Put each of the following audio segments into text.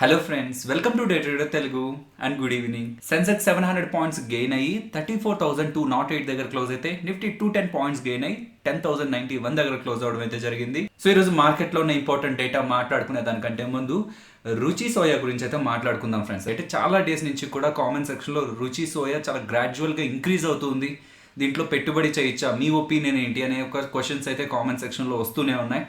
Hello friends, welcome to day trader Telugu and good evening. Sensex 700 points gain అయ్యి 34,208 దగ్గర close అయితే, Nifty 210 points gain అయ్యి 10,091 దగ్గర క్లోజ్ అవడం అయితే జరిగింది. సో ఈరోజు మార్కెట్లో ఉన్న ఇంపార్టెంట్ డేటా మాట్లాడుకునే దానికంటే ముందు రుచి సోయా గురించి అయితే మాట్లాడుకుందాం ఫ్రెండ్స్. అయితే చాలా డేస్ నుంచి కూడా కామెంట్ సెక్షన్లో రుచి సోయా చాలా గ్రాడ్యువల్గా ఇంక్రీజ్ అవుతుంది, దీంట్లో పెట్టుబడి చేయొచ్చా, మీ ఒపీనియన్ ఏంటి అనే ఒక క్వశ్చన్స్ అయితే కామెంట్ సెక్షన్లో వస్తూనే ఉన్నాయి.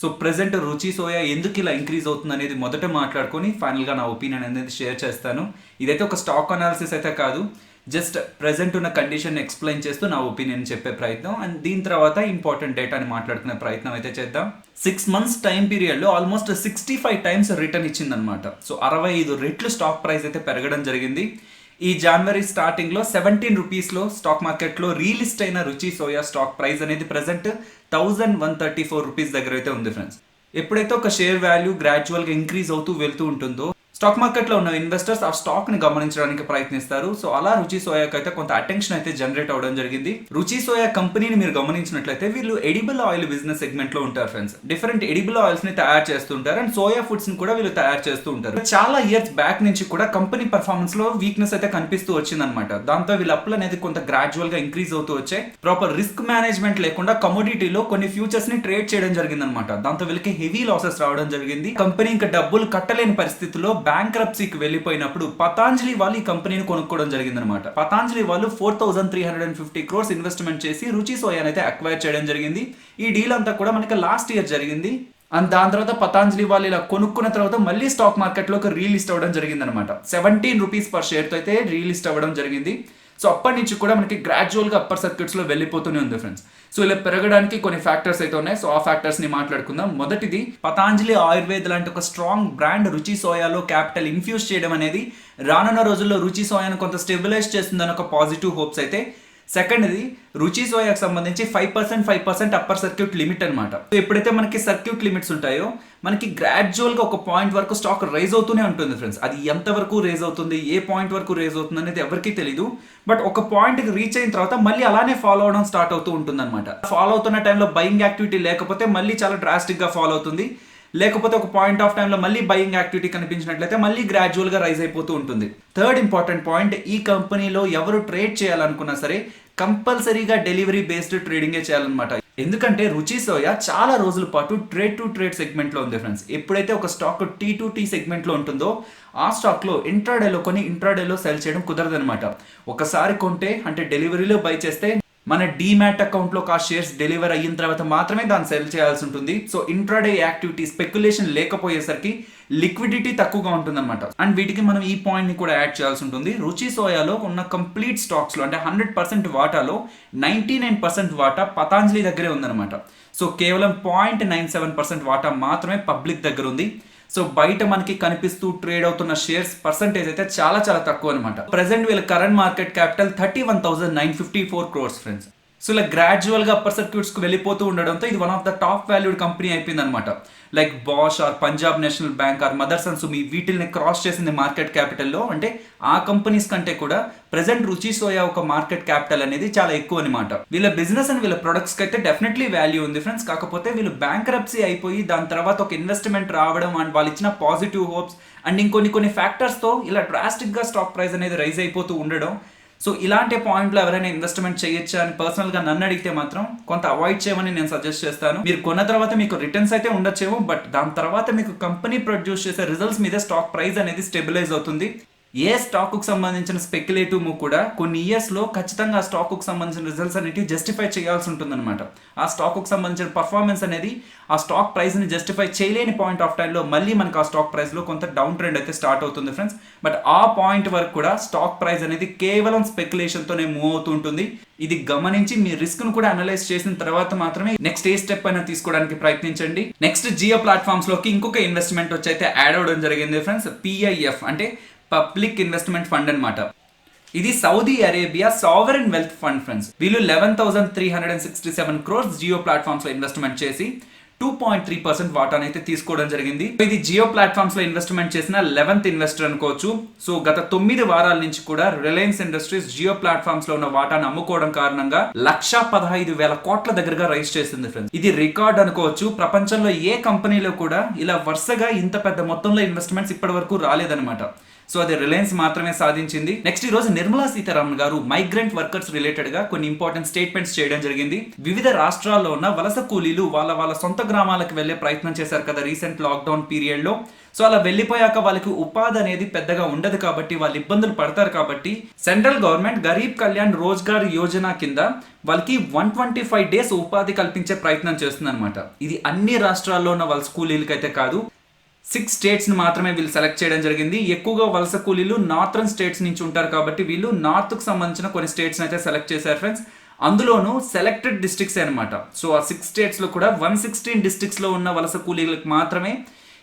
సో ప్రెసెంట్ రుచి సోయా ఎందుకు ఇలా ఇంక్రీజ్ అవుతుంది అనేది మొదట మాట్లాడుకొని ఫైనల్గా నా ఒపీనియన్ అనేది షేర్ చేస్తాను. ఇదైతే ఒక స్టాక్ అనాలిసిస్ అయితే కాదు, జస్ట్ ప్రెసెంట్ ఉన్న కండిషన్ ఎక్స్ప్లెయిన్ చేస్తూ నా ఒపీనియన్ చెప్పే ప్రయత్నం, అండ్ దీని తర్వాత ఇంపార్టెంట్ డేటాని మాట్లాడుకునే ప్రయత్నం అయితే చేద్దాం. 6 months టైం పీరియడ్లో ఆల్మోస్ట్ 65 times రిటర్న్ ఇచ్చిందనమాట. సో 65 రెట్లు స్టాక్ ప్రైస్ అయితే పెరగడం జరిగింది. ఈ జనవరి స్టార్టింగ్లో 17 రూపీస్లో స్టాక్ మార్కెట్లో రీలిస్ట్ అయిన రుచి సోయా స్టాక్ ప్రైస్ అనేది ప్రెసెంట్ 1134 రూపీస్ దగ్గర అయితే ఉంది ఫ్రెండ్స్. ఎప్పుడైతే ఒక షేర్ వాల్యూ గ్రాడ్యువల్గా ఇంక్రీజ్ అవుతూ వెళ్తూ ఉంటుందో, స్టాక్ మార్కెట్లో ఉన్న ఇన్వెస్టర్స్ ఆ స్టాక్ని గమనించడానికి ప్రయత్నిస్తారు. సో అలా రుచి సోయాకి అయితే కొంత అటెన్షన్ అయితే జనరేట్ అవడం జరిగింది. రుచి సోయా కంపెనీని మీరు గమనించినట్లయితే వీళ్ళు ఎడిబుల్ ఆయిల్ బిజినెస్ సెగ్మెంట్ లో ఉంటారు ఫ్రెండ్స్. డిఫరెంట్ ఎడిబుల్ ఆయిల్స్ ని తయారు చేస్తుంటారు అండ్ సోయా ఫుడ్స్ ని కూడా వీళ్ళు తయారు చేస్తూ ఉంటారు. చాలా ఇయర్స్ బ్యాక్ నుంచి కూడా కంపెనీ పర్ఫార్మెన్స్ లో వీక్నెస్ అయితే కనిపిస్తూ వచ్చిందనమాట. దాంతో వీళ్ళ అప్పులు అనేది కొంత గ్రాడ్యువల్ గా ఇంక్రీజ్ అవుతూ వచ్చాయి. ప్రాపర్ రిస్క్ మేనేజ్మెంట్ లేకుండా కమోడిటీలో కొన్ని ఫ్యూచర్స్ ని ట్రేడ్ చేయడం జరిగిందనమాట. దాంతో వీళ్ళకి హెవీ లాసెస్ రావడం జరిగింది. కంపెనీ ఇంకా డబ్బులు కట్టలేని పరిస్థితుల్లో బ్యాంక్రప్సీకి వెళ్ళిపోయినప్పుడు పతాంజలి వాళ్ళు ఈ కంపెనీని కొనుక్కోవడం జరిగిందనమాట. పతాంజలి వాళ్ళు 4,350 crores ఇన్వెస్ట్మెంట్ చేసి రుచి సోయాని అయితే అక్వైర్ చేయడం జరిగింది. ఈ డీల్ అంతా కూడా మనకి లాస్ట్ ఇయర్ జరిగింది. అండ్ దాని తర్వాత పతాంజలి వాళ్ళు ఇలా కొనుక్కున్న తర్వాత మళ్ళీ స్టాక్ మార్కెట్లోకి రీలిస్ట్ అవ్వడం జరిగింది అనమాట. 17 రూపీస్ పర్ షేర్తో అయితే రీలిస్ట్ అవ్వడం జరిగింది. సో అప్పటి నుంచి కూడా మనకి గ్రాడ్యువల్గా అప్పర్ సర్క్యూట్స్లో వెళ్ళిపోతూనే ఉంది ఫ్రెండ్స్. సో ఇలా పెరగడానికి కొన్ని ఫ్యాక్టర్స్ అయితే ఉన్నాయి. సో ఆ ఫ్యాక్టర్స్ని మాట్లాడుకుందాం. మొదటిది, పతాంజలి ఆయుర్వేద్ లాంటి ఒక స్ట్రాంగ్ బ్రాండ్ రుచి సోయాలో క్యాపిటల్ ఇన్ఫ్యూజ్ చేయడం అనేది రానున్న రోజుల్లో రుచి సోయాను కొంత స్టెబిలైజ్ చేస్తుందని ఒక పాజిటివ్ హోప్స్ అయితే. సెకండ్ది, రుచి సోయాకి సంబంధించి 5% అప్పర్ సర్క్యూట్ లిమిట్ అనమాట. సో ఎప్పుడైతే మనకి సర్క్యూట్ లిమిట్స్ ఉంటాయో మనకి గ్రాడ్యువల్గా ఒక పాయింట్ వరకు స్టాక్ రైజ్ అవుతూనే ఉంటుంది ఫ్రెండ్స్. అది ఎంతవరకు రైజ్ అవుతుంది, ఏ పాయింట్ వరకు రైజ్ అవుతుంది అనేది ఎవరికీ తెలీదు. బట్ ఒక పాయింట్కి రీచ్ అయిన తర్వాత మళ్ళీ అలానే ఫాలో అవడం స్టార్ట్ అవుతూ ఉంటుంది అనమాట. ఫాలో అవుతున్న టైంలో బయింగ్ యాక్టివిటీ లేకపోతే మళ్ళీ చాలా డ్రాస్టిక్గా ఫాలో అవుతుంది. లేకపోతే ఒక పాయింట్ ఆఫ్ టైంలో మళ్ళీ బయింగ్ యాక్టివిటీ కనిపించినట్లయితే మళ్ళీ గ్రాడ్యువల్గా రైజ్ అయిపోతూ ఉంటుంది. థర్డ్ ఇంపార్టెంట్ పాయింట్, ఈ కంపెనీలో ఎవరు ట్రేడ్ చేయాలనుకున్నా సరే కంపల్సరీగా డెలివరీ బేస్డ్ ట్రేడింగే చేయాలన్నమాట. ఎందుకంటే రుచి సోయా చాలా రోజుల పాటు ట్రేడ్ టు ట్రేడ్ సెగ్మెంట్లో ఉంది ఫ్రెండ్స్. ఎప్పుడైతే ఒక స్టాక్ T2T సెగ్మెంట్లో ఉంటుందో ఆ స్టాక్లో ఇంట్రాడేలో కొని ఇంట్రాడేలో సెల్ చేయడం కుదరదనమాట. ఒకసారి కొంటే అంటే డెలివరీలో బై చేస్తే మన డీమ్యాట్ అకౌంట్లో ఆ షేర్స్ డెలివర్ అయిన తర్వాత మాత్రమే దాన్ని సెల్ చేయాల్సి ఉంటుంది. సో ఇంట్రాడే యాక్టివిటీ స్పెక్యులేషన్ లేకపోయేసరికి లిక్విడిటీ తక్కువగా ఉంటుందన్నమాట. అండ్ వీటికి మనం ఈ పాయింట్ని కూడా యాడ్ చేయాల్సి ఉంటుంది. రుచి సోయాలో ఉన్న కంప్లీట్ స్టాక్స్లో అంటే 100% వాటాలో 99% వాటా పతాంజలి దగ్గరే ఉందన్నమాట. సో కేవలం 0.97% వాటా మాత్రమే పబ్లిక్ దగ్గర ఉంది. సో బయట మనకి కనిపిస్తూ ట్రేడ్ అవుతున్న షేర్స్ పర్సంటేజ్ అయితే చాలా చాలా తక్కువ అనమాట. ప్రెసెంట్ వీళ్ళ current market capital 31,954 crores friends. So ఇలా గ్రాడ్యువల్గా అప్పర్ సర్క్యూట్స్కి వెళ్ళిపోతూ ఉండడంతో ఇది one of the top valued company అయిపోయింది అనమాట. Like Bosch or Punjab national bank or Motherson Sumi వీటిని క్రాస్ చేసింది మార్కెట్ క్యాపిటల్లో. అంటే ఆ కంపెనీస్ కంటే కూడా ప్రెసెంట్ రుచి సోయా ఒక మార్కెట్ క్యాపిటల్ అనేది చాలా ఎక్కువ అనమాట. వీళ్ళ బిజినెస్ అండ్ వీళ్ళ ప్రొడక్ట్స్కి అయితే డెఫినెట్లీ వాల్యూ ఉంది ఫ్రెండ్స్. కాకపోతే వీళ్ళు బ్యాంక్రప్సీ అయిపోయి దాని తర్వాత ఒక ఇన్వెస్ట్మెంట్ రావడం అండ్ వాళ్ళు ఇచ్చిన పాజిటివ్ హోప్స్ అండ్ ఇంకొన్ని ఫ్యాక్టర్స్తో ఇలా డ్రాస్టిక్గా స్టాక్ ప్రైస్ అనేది రైజ్ అయిపోతూ ఉండడం. సో ఇలాంటి పాయింట్లో ఎవరైనా ఇన్వెస్ట్మెంట్ చేయొచ్చా అని పర్సనల్గా నన్ను అడిగితే మాత్రం కొంత అవాయిడ్ చేయమని నేను సజెస్ట్ చేస్తాను. మీరు కొన్న తర్వాత మీకు రిటర్న్స్ అయితే ఉండొచ్చేమో, బట్ దాని తర్వాత మీకు కంపెనీ ప్రొడ్యూస్ చేసే రిజల్ట్స్ మీద స్టాక్ ప్రైస్ అనేది స్టెబిలైజ్ అవుతుంది. ఏ స్టాక్కు సంబంధించిన స్పెక్యులేటివ్ మూవ్ కూడా కొన్ని ఇయర్స్లో ఖచ్చితంగా ఆ స్టాక్కు సంబంధించిన రిజల్ట్స్ అనేవి జస్టిఫై చేయాల్సి ఉంటుందన్నమాట. ఆ స్టాక్కు సంబంధించిన పర్ఫార్మెన్స్ అనేది ఆ స్టాక్ ప్రైస్ని జస్టిఫై చేయలేని పాయింట్ ఆఫ్ టైంలో మళ్ళీ మనకు ఆ స్టాక్ ప్రైస్లో కొంత డౌన్ ట్రెండ్ అయితే స్టార్ట్ అవుతుంది ఫ్రెండ్స్. బట్ ఆ పాయింట్ వరకు కూడా స్టాక్ ప్రైస్ అనేది కేవలం స్పెక్యులేషన్తోనే మూవ్ అవుతూ ఉంటుంది. ఇది గమనించి మీ రిస్క్ ను కూడా అనలైజ్ చేసిన తర్వాత మాత్రమే నెక్స్ట్ ఏ స్టెప్ అయినా తీసుకోవడానికి ప్రయత్నించండి. నెక్స్ట్ జియో ప్లాట్ఫామ్స్ లోకి ఇంకొక ఇన్వెస్ట్మెంట్ వచ్చి అయితే యాడ్ అవడం జరిగింది ఫ్రెండ్స్. PIF అంటే పబ్లిక్ ఇన్వెస్ట్మెంట్ ఫండ్ అనమాట. ఇది Saudi Arabia sovereign wealth fund friends. వీళ్ళు 11,367 crores జియో ప్లాట్ఫామ్స్ లో ఇన్వెస్ట్మెంట్ చేసి 2.3% వాటాను అయితే తీసుకోవడం జరిగింది. ఇది జియో ప్లాట్ఫామ్స్ లో ఇన్వెస్ట్మెంట్ చేసిన 11th ఇన్వెస్టర్ అనుకోవచ్చు. సో గత 9 వారాల నుంచి కూడా రిలయన్స్ ఇండస్ట్రీస్ జియో ప్లాట్ఫామ్స్ లో ఉన్న వాటాను అమ్ముకోవడం కారణంగా 1,15,000 కోట్ల దగ్గరగా రైజ్ చేసింది ఫ్రెండ్స్. ఇది రికార్డ్ అనుకోవచ్చు. ప్రపంచంలో ఏ కంపెనీలో కూడా ఇలా వరుసగా ఇంత పెద్ద మొత్తంలో ఇన్వెస్ట్మెంట్స్ ఇప్పటి వరకు రాలేదన్నమాట. సో అది రిలయన్స్ మాత్రమే సాధించింది. నెక్స్ట్ ఈ రోజు నిర్మలా సీతారామన్ గారు మైగ్రెంట్ వర్కర్స్ రిలేటెడ్ గా కొన్ని ఇంపార్టెంట్ స్టేట్మెంట్స్ చేయడం జరిగింది. వివిధ రాష్ట్రాల్లో ఉన్న వలస కూలీలు వాళ్ళ సొంత గ్రామాలకు వెళ్లే ప్రయత్నం చేశారు కదా రీసెంట్ లాక్డౌన్ పీరియడ్ లో. సో అలా వెళ్లిపోయాక వాళ్ళకి ఉపాధి అనేది పెద్దగా ఉండదు కాబట్టి వాళ్ళు ఇబ్బందులు పడతారు కాబట్టి సెంట్రల్ గవర్నమెంట్ గరీబ్ కళ్యాణ్ రోజ్గార్ యోజన కింద వాళ్ళకి 125 days ఉపాధి కల్పించే ప్రయత్నం చేస్తుంది అనమాట. ఇది అన్ని రాష్ట్రాల్లో ఉన్న వలస కూలీలకి అయితే కాదు, 6 states ని మాత్రమే వీళ్ళు సెలెక్ట్ చేయడం జరిగింది. ఎక్కువగా వలస కూలీలు నార్థన్ స్టేట్స్ నుంచి ఉంటారు కాబట్టి వీళ్ళు నార్త్ కు సంబంధించిన కొన్ని స్టేట్స్ అయితే సెలెక్ట్ చేశారు ఫ్రెండ్స్. అందులోనూ సెలెక్టెడ్ డిస్ట్రిక్ట్స్ అనమాట. సో ఆ 6 states లో కూడా 116 districts లో ఉన్న వలస కూలీలకు మాత్రమే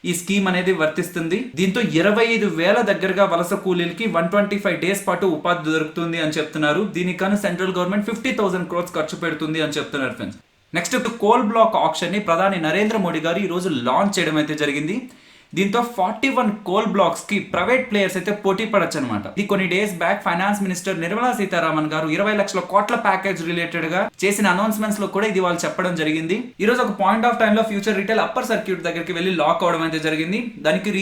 ఈ స్కీమ్ అనేది వర్తిస్తుంది. దీంతో 25,000 దగ్గరగా వలస కూలీలకి 125 days పాటు ఉపాధి దొరుకుతుంది అని చెప్తున్నారు. దీనికన్నా సెంట్రల్ గవర్నమెంట్ 50,000 crores ఖర్చు పెడుతుంది అని చెప్తున్నారు friends. Next coal block auction ని ప్రధాని నరేంద్ర మోడీ గారు ఈ రోజు లాంచ్ చేయడం అయితే జరిగింది. దీంతో 41 కోల్ బ్లాక్స్ కి ప్రైవేట్ ప్లేయర్స్ అయితే పోటీ పడొచ్చు అనమాట. ఇది కొన్ని days back finance minister Nirmala Sitharaman గారు 20 లక్షల కోట్ల ప్యాకేజ్ రిలేటెడ్ గా చేసిన అనౌన్స్మెంట్స్ లో కూడా ఇది వాళ్ళు చెప్పడం జరిగింది. ఈ రోజు ఒక పాయింట్ ఆఫ్ టైమ్ లో ఫ్యూచర్ రిటైల్ అప్పర్ సర్క్యూట్ దగ్గరికి వెళ్లి లాక్ అవడం అయితే జరిగింది. దానికి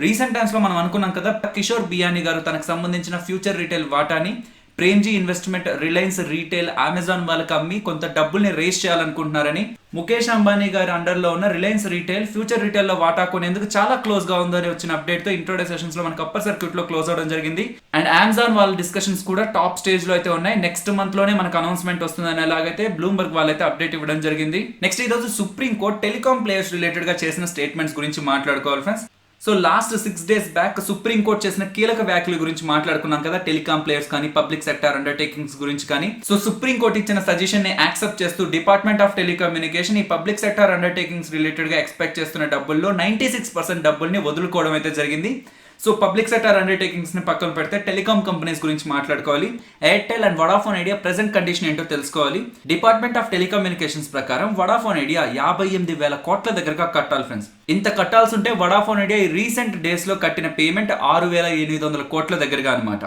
రీసెంట్ టైమ్స్ లో మనం అనుకున్నాం కదా, కిషోర్ బియానీ గారు తనకు సంబంధించిన ఫ్యూచర్ రిటైల్ వాటాని Premji investment, Reliance retail, Amazon వాళ్ళకి అమ్మి కొంత డబ్బుల్ని రేస్ చేయాలనుకుంటున్నారని ముఖేష్ అంబానీ గారి అండర్ లో ఉన్న రిలయన్స్ రీటైల్ ఫ్యూచర్ రిటైల్ లో వాటా కొనేందుకు చాలా క్లోజ్ గా ఉందని వచ్చిన అప్డేట్ తో ఇంట్రోడే సెషన్స్ లో మనకు అప్పర్ సర్క్యూట్ లో క్లోజ్ అవడం జరిగింది. అండ్ అమెజాన్ వాళ్ళ డిస్కషన్స్ కూడా టాప్ స్టేజ్ లో అయితే ఉన్నాయి. నెక్స్ట్ మంత్ లోనే మనకు అనౌన్స్మెంట్ వస్తుందని ఎలాగైతే బ్లూంబర్గ్ వాళ్ళైతే అప్డేట్ ఇవ్వడం జరిగింది. నెక్స్ట్ ఈ రోజు supreme court telecom players related గా చేసిన స్టేట్మెంట్స్ గురించి మాట్లాడుకోవాలి friends. So last 6 days back supreme court చేసిన కీలక వ్యాఖ్యల గురించి మాట్లాడుకున్నాం కదా, టెలికాం ప్లేయర్స్ కానీ పబ్లిక్ సెక్టర్ అండర్టేకింగ్స్ గురించి కానీ. సో సుప్రీం కోర్ట్ ఇచ్చిన సజెషన్ ని యాక్సెప్ట్ చేస్తూ డిపార్ట్మెంట్ ఆఫ్ టెలికమ్యూనికేషన్ ఈ పబ్లిక్ సెక్టర్ అండర్టేకింగ్స్ రిలేటెడ్ గా ఎక్స్పెక్ట్ చేస్తున్న డబ్బుల్లో 96% డబ్బుల్ని వదులుకోవడం అయితే జరిగింది. సో పబ్లిక్ సెక్టర్ అండర్టేకింగ్స్ ని పక్కన పెడితే టెలికాం కంపెనీస్ గురించి మాట్లాడుకోవాలి. Airtel and Vodafone idea present condition ఏంటో తెలుసుకోవాలి. డిపార్ట్మెంట్ ఆఫ్ టెలికమ్యూనికేషన్స్ ప్రకారం వడాఫోన్ ఐడియా 58,000 కోట్ల దగ్గరగా కట్టాలి ఫ్రెండ్స్. ఇంత కట్టాల్సి ఉంటే వడాఫోన్ ఐడియా ఈ రీసెంట్ డేస్ లో కట్టిన పేమెంట్ 6,800 కోట్ల దగ్గరగా అనమాట.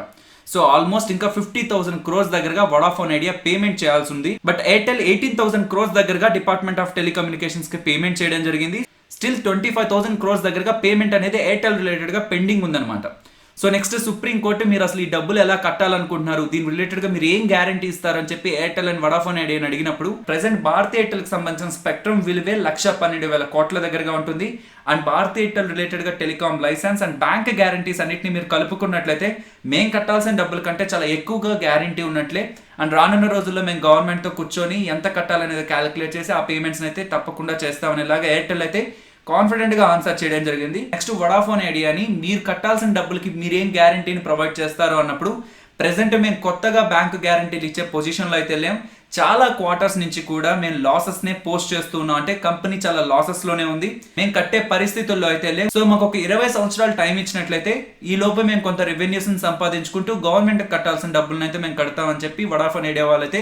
సో ఆల్మోస్ట్ ఇంకా 50,000 crores దగ్గరగా వడాఫోన్ ఐడియా పేమెంట్ చేయాల్సి ఉంది. బట్ ఎయిర్టెల్ 18,000 crores దగ్గరగా డిపార్ట్మెంట్ ఆఫ్ టెలికమ్యూనికేషన్స్ కి పేమెంట్ చేయడం జరిగింది. స్టిల్ 25,000 crores దగ్గరగా పేమెంట్ అనేది ఎయిర్టెల్ రిలేటెడ్ గా పెండింగ్ ఉందన్నమాట. సో నెక్స్ట్ సుప్రీం కోర్టు మీరు అసలు ఈ డబ్బులు ఎలా కట్టాలనుకుంటున్నారు, దీని రిలేటెడ్ గా మీరు ఏం గ్యారంటీ ఇస్తారని చెప్పి ఎయిర్టెల్ అండ్ వడాఫోన్ ఐడియాని అడిగినప్పుడు ప్రెసెంట్ భారతీ ఎయిర్టెల్ కి సంబంధించిన స్పెక్ట్రమ్ విలువే 112,000 కోట్ల దగ్గరగా ఉంటుంది. అండ్ భారతీ ఎయిర్టెల్ రిలేటెడ్ గా telecom license and bank guarantees అన్నిటిని మీరు కలుపుకున్నట్లయితే మేము కట్టాల్సిన డబ్బుల కంటే చాలా ఎక్కువగా గ్యారంటీ ఉన్నట్లే. అండ్ రానున్న రోజుల్లో మేము గవర్నమెంట్ తో కూర్చొని ఎంత కట్టాలనేది క్యాలిక్యులేట్ చేసి ఆ పేమెంట్స్ అయితే తప్పకుండా చేస్తామనేలాగా ఎయిర్టెల్ అయితే కాన్ఫిడెంట్ గా ఆన్సర్ చేయడం జరిగింది. నెక్స్ట్ వడాఫోన్ ఐడియాని మీరు కట్టాల్సిన డబ్బులకి మీరేం గ్యారంటీని ప్రొవైడ్ చేస్తారు అన్నప్పుడు ప్రెసెంట్ మేము కొత్తగా బ్యాంకు గ్యారంటీలు ఇచ్చే పొజిషన్ లో అయితే లేం. చాలా క్వార్టర్స్ నుంచి కూడా మేము లాసెస్ నే పోస్ట్ చేస్తూ ఉన్నాం. అంటే కంపెనీ చాలా లాసెస్ లోనే ఉంది, మేము కట్టే పరిస్థితుల్లో అయితే లేం. సో మాకు ఒక 20 సంవత్సరాలు టైం ఇచ్చినట్లయితే ఈ లోపు మేము కొంత రెవెన్యూస్ సంపాదించుకుంటూ గవర్నమెంట్ కట్టాల్సిన డబ్బులను అయితే మేము కడతామని చెప్పి వడాఫోన్ ఐడియా వాళ్ళైతే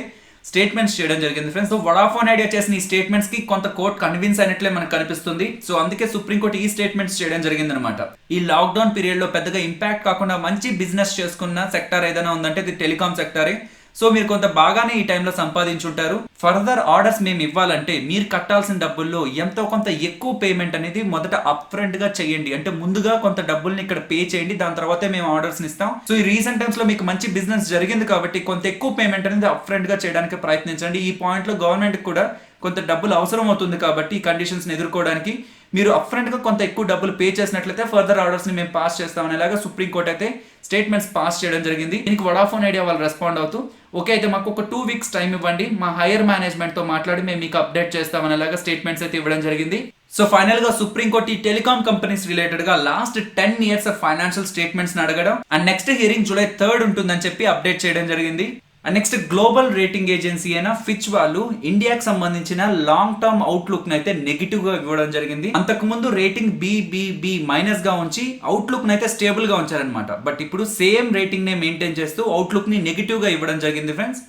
స్టేట్మెంట్స్ చేయడం జరిగింది ఫ్రెండ్స్. సో వడాఫోన్ ఐడియా చేసిన ఈ స్టేట్మెంట్స్ కి కొంత కోర్ట్ కన్విన్స్ అయినట్లే మనకు కనిపిస్తుంది. సో అందుకే సుప్రీంకోర్టు ఈ స్టేట్మెంట్స్ చేయడం జరిగింది అనమాట. ఈ లాక్డౌన్ పీరియడ్ లో పెద్దగా ఇంపాక్ట్ కాకుండా మంచి బిజినెస్ చేసుకున్న సెక్టర్ ఏదైనా ఉందంటే ఇది టెలికాం సెక్టరే. సో మీరు కొంత బాగానే ఈ టైంలో సంపాదించుంటారు. ఫర్దర్ ఆర్డర్స్ మేము ఇవ్వాలంటే మీరు కట్టాల్సిన డబ్బుల్లో ఎంతో కొంత ఎక్కువ పేమెంట్ అనేది మొదట అప్ ఫ్రంట్ గా చేయండి. అంటే ముందుగా కొంత డబ్బుల్ని ఇక్కడ పే చేయండి, దాని తర్వాతే మేము ఆర్డర్స్ ఇస్తాం. సో ఈ రీసెంట్ టైమ్స్ లో మీకు మంచి బిజినెస్ జరిగింది కాబట్టి కొంత ఎక్కువ పేమెంట్ అనేది అప్ ఫ్రంట్ గా చేయడానికి ప్రయత్నించండి. ఈ పాయింట్ లో గవర్నమెంట్ కూడా కొంత డబ్బులు అవసరం అవుతుంది కాబట్టి ఈ కండిషన్స్ ని ఎదుర్కోవడానికి మీరు అప్ ఫ్రంట్ గా కొంత ఎక్కువ డబ్బులు పే చేసినట్లయితే ఫర్దర్ ఆర్డర్స్ ని మేము పాస్ చేస్తామనేలాగా సుప్రీంకోర్టు అయితే స్టేట్మెంట్స్ పాస్ చేయడం జరిగింది. దీనికి వడాఫోన్ ఐడియా వాళ్ళు రెస్పాండ్ అవుతూ ఓకే అయితే మాకు ఒక 2 weeks టైం ఇవ్వండి, మా హైయర్ మేనేజ్మెంట్ తో మాట్లాడి మేము మీకు అప్డేట్ చేస్తామనేలాగా స్టేట్మెంట్స్ అయితే ఇవ్వడం జరిగింది. సో ఫైనల్ గా సుప్రీంకోర్టు ఈ టెలికాం కంపెనీస్ రిలేటెడ్ గా లాస్ట్ 10 years ఫైనాన్షియల్ స్టేట్మెంట్స్ అడగడం and next hearing July 3rd ఉంటుందని చెప్పి అప్డేట్ చేయడం జరిగింది. And next global rating agency అయిన ఫిచ్ వాళ్ళు ఇండియాకి సంబంధించిన లాంగ్ టర్మ్ అవుట్లుక్ నైతే నెగిటివ్ గా ఇవ్వడం జరిగింది. అంతకు ముందు రేటింగ్ BBB మైనస్ గా ఉంచి అవుట్లుక్ నైతే స్టేబుల్ గా ఉంచారనమాట. బట్ ఇప్పుడు సేమ్ రేటింగ్ నే మెయింటైన్ చేస్తూ అవుట్లుక్ ని నెగిటివ్ గా ఇవ్వడం జరిగింది ఫ్రెండ్స్.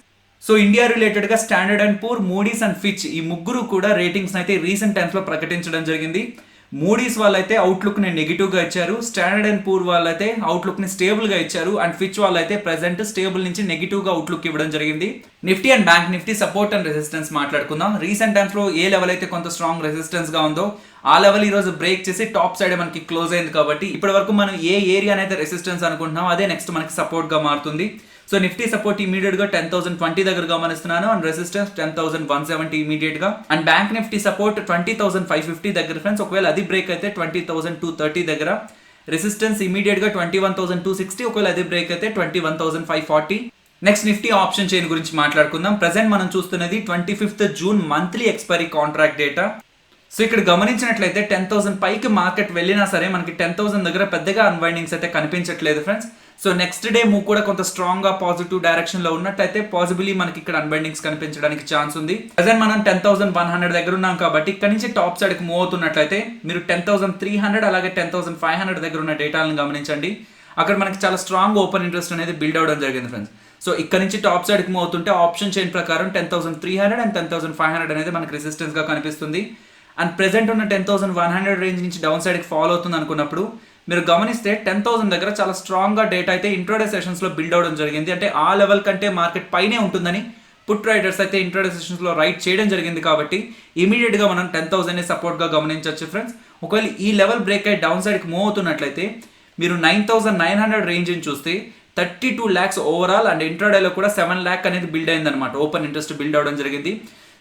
సో ఇండియా రిలేటెడ్ గా standard and poor, Moody's and Fitch ఈ ముగ్గురు కూడా రేటింగ్స్ అయితే రీసెంట్ టైమ్స్ లో ప్రకటించడం జరిగింది. మూడీస్ వాళ్ళైతే అవుట్లుక్ ని నెగిటివ్ గా ఇచ్చారు, స్టాండర్డ్ అండ్ పూర్ వాళ్ళైతే అవుట్లుక్ ని స్టేబుల్ గా ఇచ్చారు, అండ్ ఫిచ్ వాళ్ళైతే ప్రెసెంట్ స్టేబుల్ నుంచి నెగిటివ్ గా అవుట్లుక్ ఇవ్వడం జరిగింది. Nifty and bank Nifty support and resistance మాట్లాడుకుందాం. రీసెంట్ టైమ్స్ లో ఏ లెవెల్ అయితే కొంత స్ట్రాంగ్ రెసిస్టెన్స్ గా ఉందో ఆ లెవెల్ ఈ రోజు బ్రేక్ చేసి టాప్ సైడ్ మనకి క్లోజ్ అయింది. కాబట్టి ఇప్పటి వరకు మనం ఏ ఏరియా అయితే రెసిస్టెన్స్ అనుకుంటున్నాం అదే నెక్స్ట్ మనకి సపోర్ట్ గా మారుతుంది. సో నిఫ్టీ సపోర్ట్ ఇమీడియట్ గా 10,020 దగ్గర గమనిస్తున్నాను, అండ్ రెసిస్టెన్స్ 10,170 ఇమీడియట్ గా, అండ్ బ్యాంక్ నిఫ్టీ సపోర్ట్ 20,550 దగ్గర ఫ్రెండ్స్. ఒకవేళ అది బ్రేక్ అయితే 20,230 దగ్గర, రెసిస్టెన్స్ ఇమీడియట్ గా 21,260, ఒకవేళ అది బ్రేక్ అయితే 21,540. నెక్స్ట్ నిఫ్టీ ఆప్షన్ చైన్ గురించి మాట్లాడుకుందాం. ప్రెసెంట్ మనం చూస్తున్నది 25th June monthly expiry contract data. So ఇక్కడ గమనించినట్లయితే 10,000 పైకి మార్కెట్ వెళ్ళినా సరే మనకి 10,000 దగ్గర పెద్దగా అన్వైండింగ్స్ అయితే కనిపించట్లేదు friends. So next day move కూడా కొంత స్ట్రాంగ్ గా పాజిటివ్ డైరెక్షన్ లో ఉన్నట్టయితే పాసిబిలీ మనకి ఇక్కడ అన్బైండింగ్స్ కనిపించడానికి ఛాన్స్ ఉంది. ప్రెసెంట్ మనం 10,100 దగ్గర ఉన్నాం కాబట్టి ఇక్కడ నుంచి టాప్ సైడ్ కి మూవ్ అవుతున్నట్లయితే మీరు 10,300 అలాగే 10,500 దగ్గర ఉన్న డేటాలను గమనించండి. అక్కడ మనకి చాలా స్ట్రాంగ్ ఓపెన్ ఇంట్రెస్ట్ అనేది బిల్డ్ అవడం జరిగింది ఫ్రెండ్స్. సో ఇక్కడ నుంచి టాప్ సైడ్ కి మూవ్ అవుతుంటే ఆప్షన్ చైన్ ప్రకారం 10,300 అండ్ 10,500 అనేది మనకి రెసిస్టెన్స్ గా కనిపిస్తుంది. అండ్ ప్రెసెంట్ ఉన్న 10,100 రేంజ్ నుంచి డౌన్ సైడ్ కి ఫాలో అవుతుంది అనుకున్నప్పుడు మీరు గమనిస్తే 10,000 దగ్గర చాలా స్ట్రాంగ్ గా డేటా అయితే ఇంట్రాడే సెషన్స్ లో బిల్డ్ అవడం జరిగింది. అంటే ఆ లెవెల్ కంటే మార్కెట్ పైనే ఉంటుందని పుట్ రైడర్స్ అయితే ఇంట్రాడే సెషన్స్ లో రైట్ చేయడం జరిగింది. కాబట్టి ఇమీడియట్ గా మనం 10,000 ని సపోర్ట్ గా గమనించవచ్చు ఫ్రెండ్స్. ఒకవేళ ఈ లెవెల్ బ్రేక్ అయ్యి డౌన్ సైడ్ కి మూవ్ అవుతున్నట్లయితే మీరు 9,900 రేంజ్ ని చూస్తే 32 lakhs ఓవరాల్, అండ్ ఇంట్రాడేలో కూడా 7 lakh అనేది బిల్డ్ అయింది అనమాట. ఓపెన్ ఇంట్రెస్ట్ బిల్డ్ అవడం జరిగింది.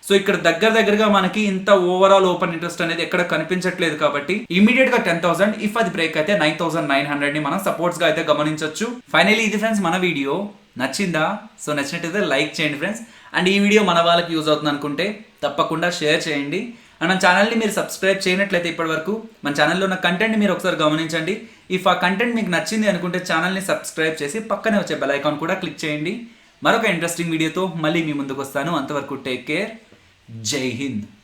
సో ఇక్కడ దగ్గరగా మనకి ఇంత ఓవరాల్ ఓపెన్ ఇంట్రెస్ట్ అనేది ఎక్కడ కనిపించట్లేదు. కాబట్టి ఇమీడియట్ గా 10,000, ఇఫ్ అది బ్రేక్ అయితే 9,900 ని మనం సపోర్ట్స్ గా అయితే గమనించవచ్చు. ఫైనలీ ఇది ఫ్రెండ్స్ మన వీడియో. నచ్చిందా? సో నచ్చినట్టయితే లైక్ చేయండి ఫ్రెండ్స్. అండ్ ఈ వీడియో మన వాళ్ళకి యూజ్ అవుతుంది అనుకుంటే తప్పకుండా షేర్ చేయండి. అండ్ మన ఛానల్ని మీరు సబ్స్క్రైబ్ చేయనట్లయితే ఇప్పటి వరకు మన ఛానల్లో ఉన్న కంటెంట్ని మీరు ఒకసారి గమనించండి. ఇఫ్ ఆ కంటెంట్ మీకు నచ్చింది అనుకుంటే ఛానల్ని సబ్స్క్రైబ్ చేసి పక్కనే వచ్చే బెల్ ఐకాన్ కూడా క్లిక్ చేయండి. మరొక ఇంట్రెస్టింగ్ వీడియోతో మళ్ళీ మీ ముందుకు వస్తాను. అంతవరకు టేక్ కేర్. జై హింద్.